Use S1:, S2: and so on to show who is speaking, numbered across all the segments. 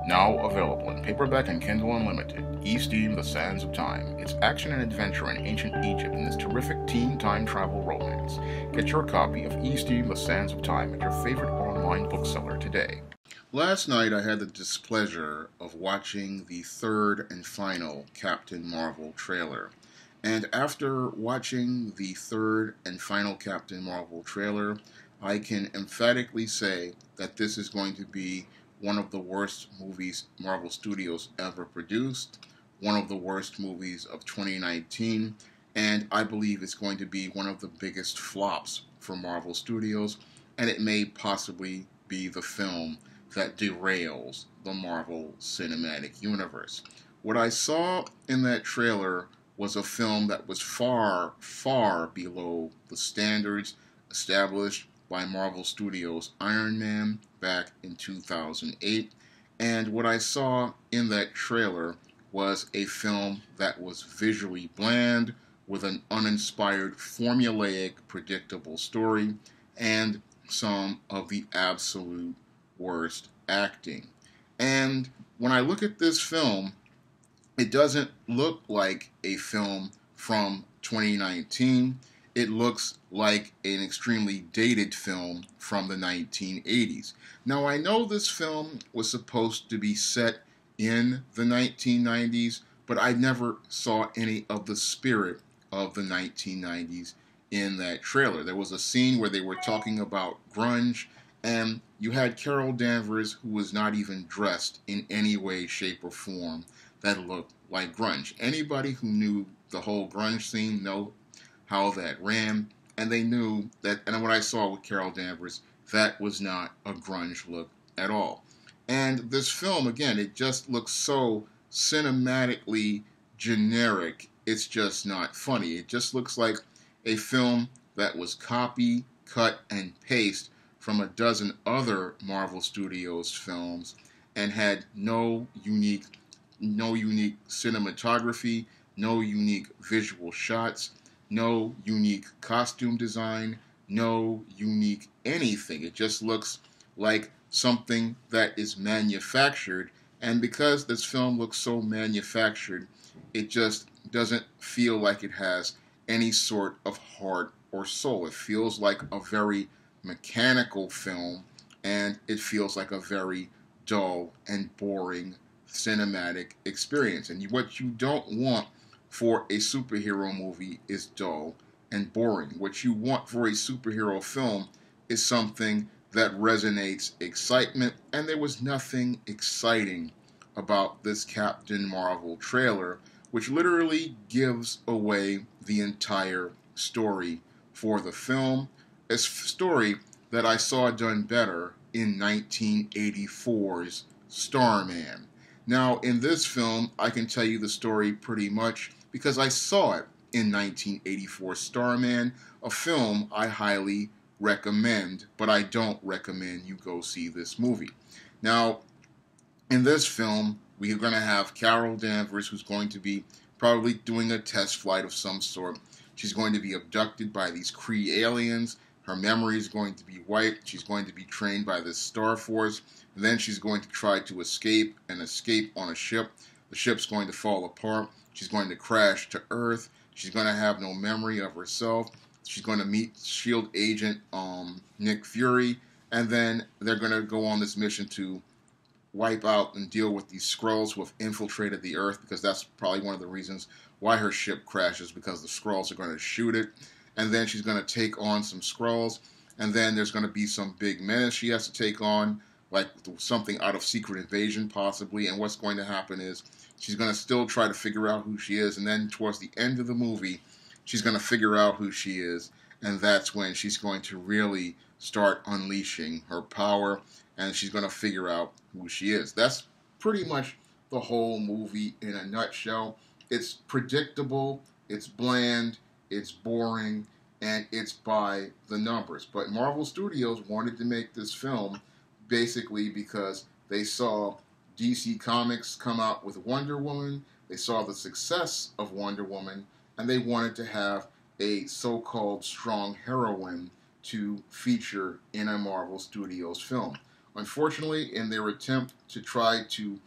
S1: Now available in paperback and Kindle Unlimited, E-Steam The Sands of Time. It's action and adventure in ancient Egypt in this terrific teen time travel romance. Get your copy of E-Steam The Sands of Time at your favorite online bookseller today. Last night I had the displeasure of watching the third and final Captain Marvel trailer. And after watching the third and final Captain Marvel trailer, I can emphatically say that this is going to be one of the worst movies Marvel Studios ever produced, one of the worst movies of 2019, and I believe it's going to be one of the biggest flops for Marvel Studios, and it may possibly be the film that derails the Marvel Cinematic Universe. What I saw in that trailer was a film that was far, far below the standards established by Marvel Studios' Iron Man back in 2008. And what I saw in that trailer was a film that was visually bland, with an uninspired, formulaic, predictable story, and some of the absolute worst acting. And when I look at this film, it doesn't look like a film from 2019. It looks like an extremely dated film from the 1980s. Now, I know this film was supposed to be set in the 1990s, but I never saw any of the spirit of the 1990s in that trailer. There was a scene where they were talking about grunge, and you had Carol Danvers, who was not even dressed in any way, shape, or form that looked like grunge. Anybody who knew the whole grunge scene know how that ran, and they knew that, and what I saw with Carol Danvers, that was not a grunge look at all. And this film, again, it just looks so cinematically generic, it's just not funny. It just looks like a film that was copy, cut, and paste from a dozen other Marvel Studios films and had no unique cinematography, no unique visual shots, no unique costume design, no unique anything. It just looks like something that is manufactured, and because this film looks so manufactured, it just doesn't feel like it has any sort of heart or soul. It feels like a very mechanical film, and it feels like a very dull and boring cinematic experience. And what you don't want for a superhero movie is dull and boring. What you want for a superhero film is something that resonates excitement, and there was nothing exciting about this Captain Marvel trailer, which literally gives away the entire story for the film, a story that I saw done better in 1984's Starman. Now, in this film, I can tell you the story pretty much because I saw it in 1984 Starman, a film I highly recommend, but I don't recommend you go see this movie. Now, in this film, we are going to have Carol Danvers, who's going to be probably doing a test flight of some sort. She's going to be abducted by these Kree aliens. Her memory is going to be wiped. She's going to be trained by this Star Force. And then she's going to try to escape on a ship. The ship's going to fall apart. She's going to crash to Earth. She's going to have no memory of herself. She's going to meet S.H.I.E.L.D. agent Nick Fury. And then they're going to go on this mission to wipe out and deal with these Skrulls who have infiltrated the Earth, because that's probably one of the reasons why her ship crashes, because the Skrulls are going to shoot it. And then she's going to take on some Skrulls, and then there's going to be some big menace she has to take on, like something out of Secret Invasion possibly, and what's going to happen is she's going to still try to figure out who she is, and then towards the end of the movie, she's going to figure out who she is, and that's when she's going to really start unleashing her power, and she's going to figure out who she is. That's pretty much the whole movie in a nutshell. It's predictable, it's bland, it's boring, and it's by the numbers. But Marvel Studios wanted to make this film basically because they saw DC Comics come out with Wonder Woman, they saw the success of Wonder Woman, and they wanted to have a so-called strong heroine to feature in a Marvel Studios film. Unfortunately, in their attempt to try to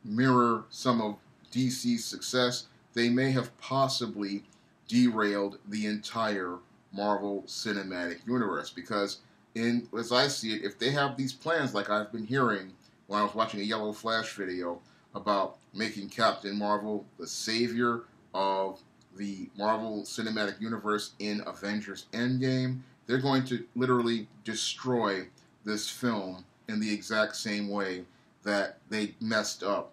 S1: mirror some of DC's success, they may have possibly derailed the entire Marvel Cinematic Universe. Because, as I see it, if they have these plans, like I've been hearing when I was watching a Yellow Flash video about making Captain Marvel the savior of the Marvel Cinematic Universe in Avengers Endgame, they're going to literally destroy this film in the exact same way that they messed up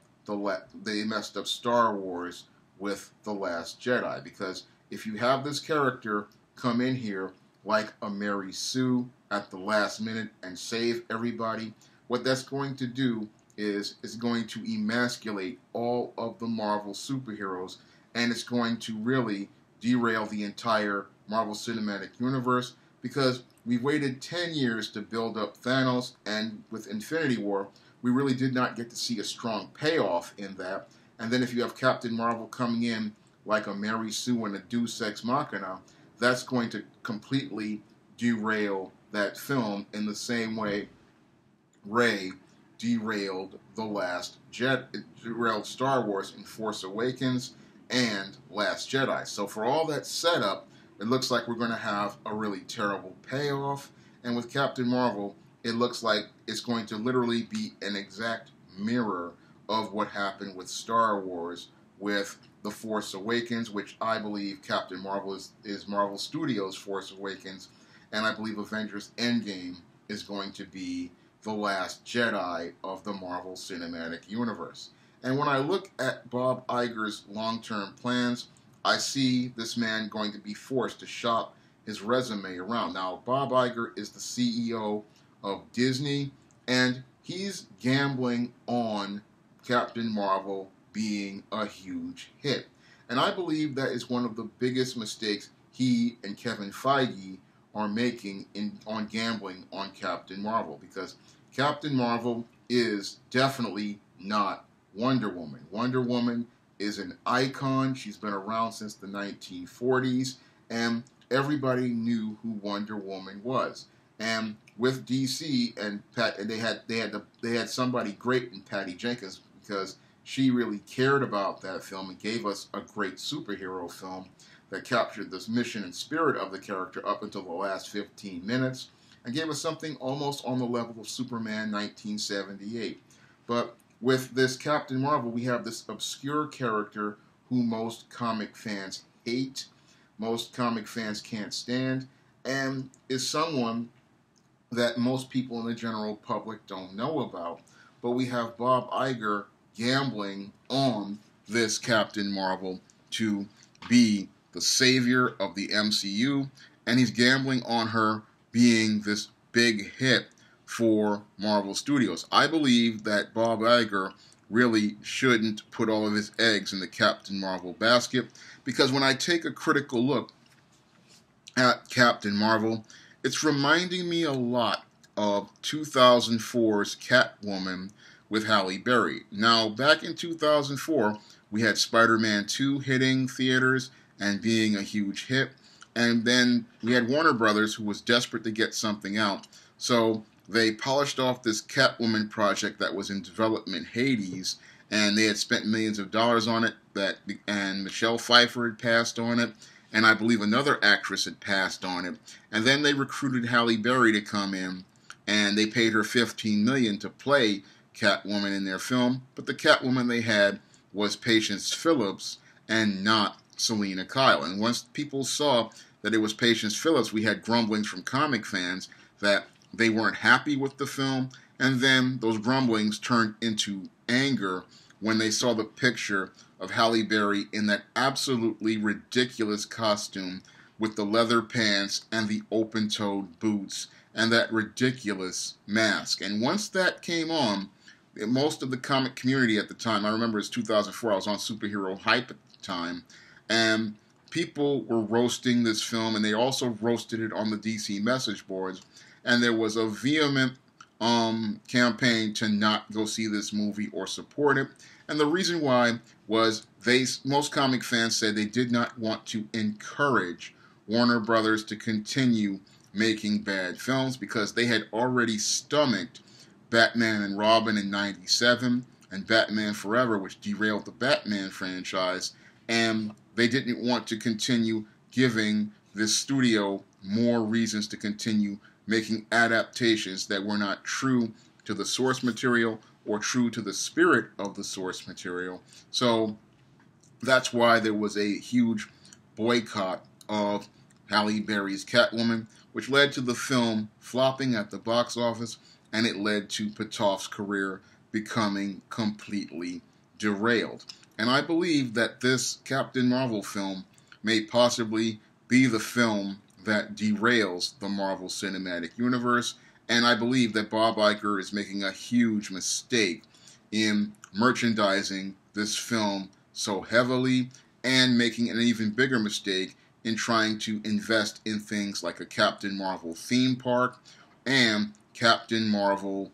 S1: Star Wars with The Last Jedi. Because if you have this character come in here like a Mary Sue at the last minute and save everybody, what that's going to do is it's going to emasculate all of the Marvel superheroes, and it's going to really derail the entire Marvel Cinematic Universe, because we've waited 10 years to build up Thanos, and with Infinity War, we really did not get to see a strong payoff in that. And then if you have Captain Marvel coming in like a Mary Sue and a Deus Ex Machina, that's going to completely derail that film in the same way Rey derailed derailed Star Wars in Force Awakens and Last Jedi. So for all that setup, it looks like we're going to have a really terrible payoff. And with Captain Marvel, it looks like it's going to literally be an exact mirror of what happened with Star Wars with The Force Awakens, which I believe Captain Marvel is Marvel Studios' Force Awakens, and I believe Avengers Endgame is going to be The Last Jedi of the Marvel Cinematic Universe. And when I look at Bob Iger's long-term plans, I see this man going to be forced to shop his resume around. Now, Bob Iger is the CEO of Disney, and he's gambling on Captain Marvel being a huge hit. And I believe that is one of the biggest mistakes he and Kevin Feige are making on gambling on Captain Marvel, because Captain Marvel is definitely not Wonder Woman. Wonder Woman is an icon. She's been around since the 1940s, and everybody knew who Wonder Woman was. And with DC and they had somebody great in Patty Jenkins, because she really cared about that film and gave us a great superhero film that captured the mission and spirit of the character up until the last 15 minutes and gave us something almost on the level of Superman 1978. But with this Captain Marvel, we have this obscure character who most comic fans hate, most comic fans can't stand, and is someone that most people in the general public don't know about. But we have Bob Iger gambling on this Captain Marvel to be the savior of the MCU, and he's gambling on her being this big hit for Marvel Studios. I believe that Bob Iger really shouldn't put all of his eggs in the Captain Marvel basket, because when I take a critical look at Captain Marvel, it's reminding me a lot of 2004's Catwoman with Halle Berry. Now, back in 2004, we had Spider-Man 2 hitting theaters and being a huge hit, and then we had Warner Brothers, who was desperate to get something out, so they polished off this Catwoman project that was in development Hades, and they had spent millions of dollars on it, and Michelle Pfeiffer had passed on it, and I believe another actress had passed on it, and then they recruited Halle Berry to come in, and they paid her $15 million to play Catwoman in their film, but the Catwoman they had was Patience Phillips and not Selena Kyle. And once people saw that it was Patience Phillips, we had grumblings from comic fans that they weren't happy with the film, and then those grumblings turned into anger when they saw the picture of Halle Berry in that absolutely ridiculous costume with the leather pants and the open-toed boots and that ridiculous mask. And once that came on, most of the comic community at the time, I remember it's 2004, I was on Superhero Hype at the time, and people were roasting this film, and they also roasted it on the DC message boards, and there was a vehement campaign to not go see this movie or support it. And the reason why was most comic fans said they did not want to encourage Warner Brothers to continue making bad films, because they had already stomached Batman and Robin in '97 and Batman Forever, which derailed the Batman franchise, and they didn't want to continue giving this studio more reasons to continue making adaptations that were not true to the source material or true to the spirit of the source material. So that's why there was a huge boycott of Halle Berry's Catwoman, which led to the film flopping at the box office, and it led to Patoff's career becoming completely derailed. And I believe that this Captain Marvel film may possibly be the film that derails the Marvel Cinematic Universe, and I believe that Bob Iger is making a huge mistake in merchandising this film so heavily, and making an even bigger mistake in trying to invest in things like a Captain Marvel theme park and Captain Marvel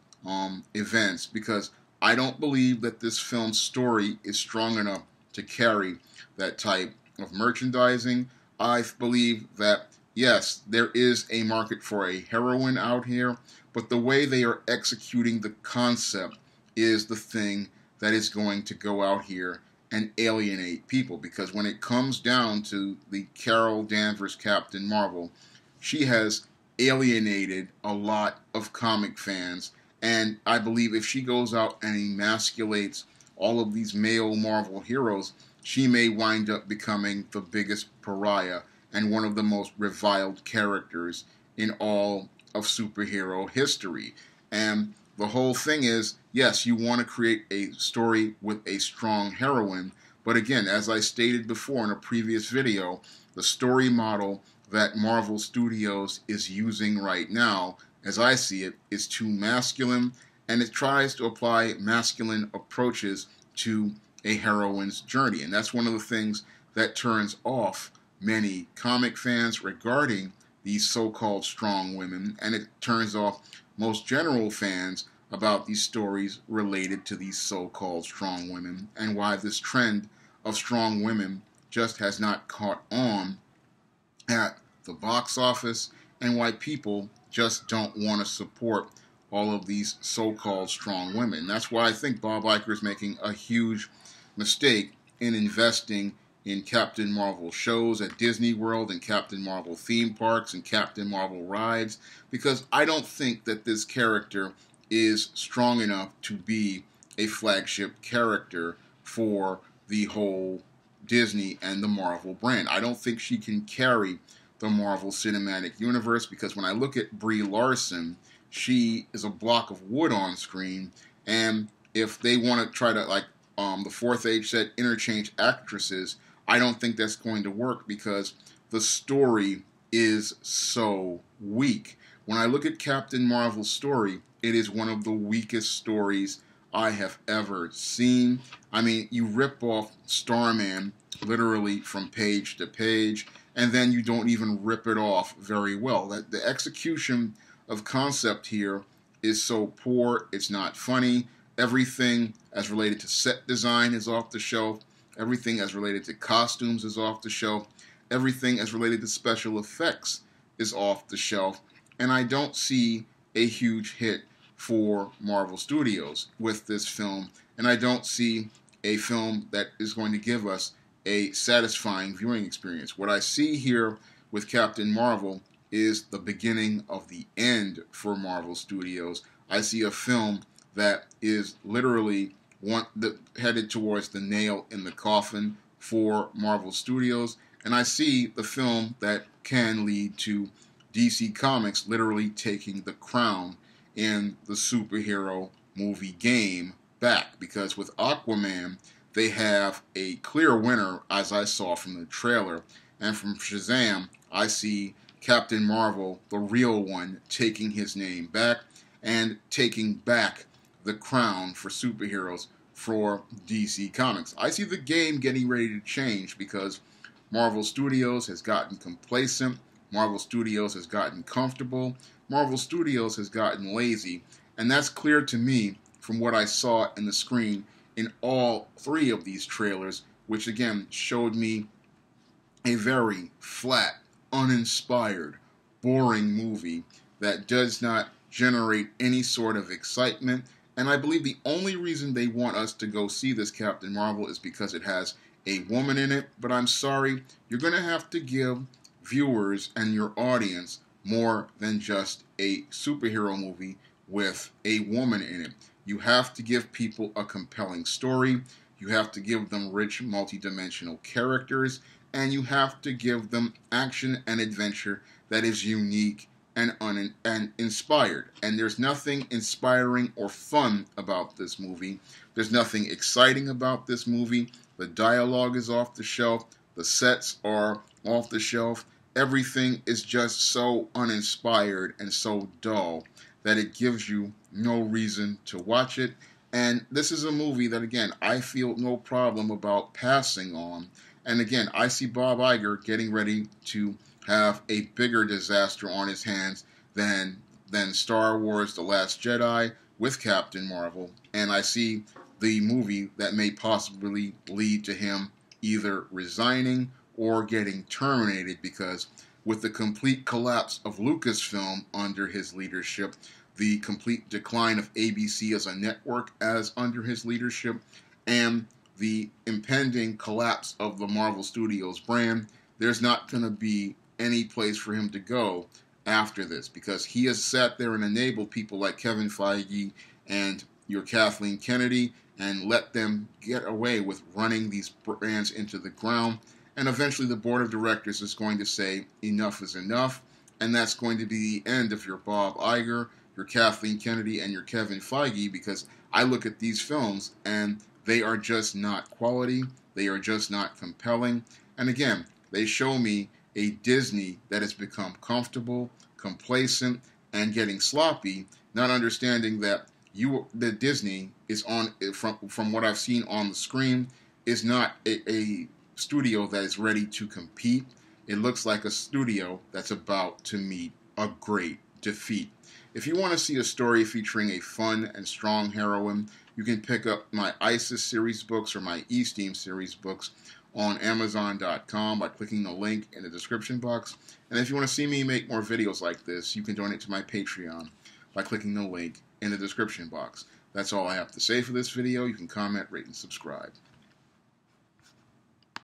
S1: events, because I don't believe that this film's story is strong enough to carry that type of merchandising. I believe that, yes, there is a market for a heroine out here, but the way they are executing the concept is the thing that is going to go out here and alienate people, because when it comes down to the Carol Danvers Captain Marvel, she has alienated a lot of comic fans, and I believe if she goes out and emasculates all of these male Marvel heroes, she may wind up becoming the biggest pariah and one of the most reviled characters in all of superhero history. And the whole thing is, yes, you want to create a story with a strong heroine, but again, as I stated before in a previous video, the story model that Marvel Studios is using right now, as I see it, is too masculine, and it tries to apply masculine approaches to a heroine's journey. And that's one of the things that turns off many comic fans regarding these so-called strong women, and it turns off most general fans about these stories related to these so-called strong women, and why this trend of strong women just has not caught on at the box office, and why people just don't want to support all of these so-called strong women. That's why I think Bob Iger is making a huge mistake in investing in Captain Marvel shows at Disney World and Captain Marvel theme parks and Captain Marvel rides, because I don't think that this character is strong enough to be a flagship character for the whole Disney and the Marvel brand. I don't think she can carry the Marvel Cinematic Universe, because when I look at Brie Larson, she is a block of wood on screen, and if they want to try to, like the Fourth Age said, interchange actresses, I don't think that's going to work, because the story is so weak. When I look at Captain Marvel's story, it is one of the weakest stories I have ever seen. I mean, you rip off Starman literally from page to page, and then you don't even rip it off very well. The execution of concept here is so poor, it's not funny. Everything as related to set design is off the shelf. Everything as related to costumes is off the shelf. Everything as related to special effects is off the shelf. And I don't see a huge hit for Marvel Studios with this film. And I don't see a film that is going to give us a satisfying viewing experience. What I see here with Captain Marvel is the beginning of the end for Marvel Studios. I see a film that is literally headed towards the nail in the coffin for Marvel Studios, and I see the film that can lead to DC Comics literally taking the crown in the superhero movie game back, because with Aquaman, they have a clear winner, as I saw from the trailer, and from Shazam, I see Captain Marvel, the real one, taking his name back and taking back the crown for superheroes for DC Comics. I see the game getting ready to change, because Marvel Studios has gotten complacent, Marvel Studios has gotten comfortable, Marvel Studios has gotten lazy, and that's clear to me from what I saw in the screen in all three of these trailers, which again showed me a very flat, uninspired, boring movie that does not generate any sort of excitement. And I believe the only reason they want us to go see this Captain Marvel is because it has a woman in it. But I'm sorry, you're going to have to give viewers and your audience more than just a superhero movie with a woman in it. You have to give people a compelling story. You have to give them rich, multidimensional characters. And you have to give them action and adventure that is unique and inspired. And there's nothing inspiring or fun about this movie. There's nothing exciting about this movie. The dialogue is off the shelf. The sets are off the shelf. Everything is just so uninspired and so dull that it gives you no reason to watch it. And this is a movie that, again, I feel no problem about passing on. And again, I see Bob Iger getting ready to have a bigger disaster on his hands than Star Wars The Last Jedi with Captain Marvel. And I see the movie that may possibly lead to him either resigning or getting terminated, because with the complete collapse of Lucasfilm under his leadership, the complete decline of ABC as a network as under his leadership, and the impending collapse of the Marvel Studios brand, there's not going to be any place for him to go after this, because he has sat there and enabled people like Kevin Feige and your Kathleen Kennedy and let them get away with running these brands into the ground. And eventually the board of directors is going to say enough is enough, and that's going to be the end of your Bob Iger, your Kathleen Kennedy, and your Kevin Feige, because I look at these films and they are just not quality, they are just not compelling. And again, they show me a Disney that has become comfortable, complacent, and getting sloppy, not understanding that the Disney is on, from what I've seen on the screen, is not a studio that is ready to compete. It looks like a studio that's about to meet a great defeat. If you want to see a story featuring a fun and strong heroine, you can pick up my ISIS series books or my E-Steam series books on Amazon.com by clicking the link in the description box. And if you want to see me make more videos like this, you can donate to my Patreon by clicking the link in the description box. That's all I have to say for this video. You can comment, rate, and subscribe.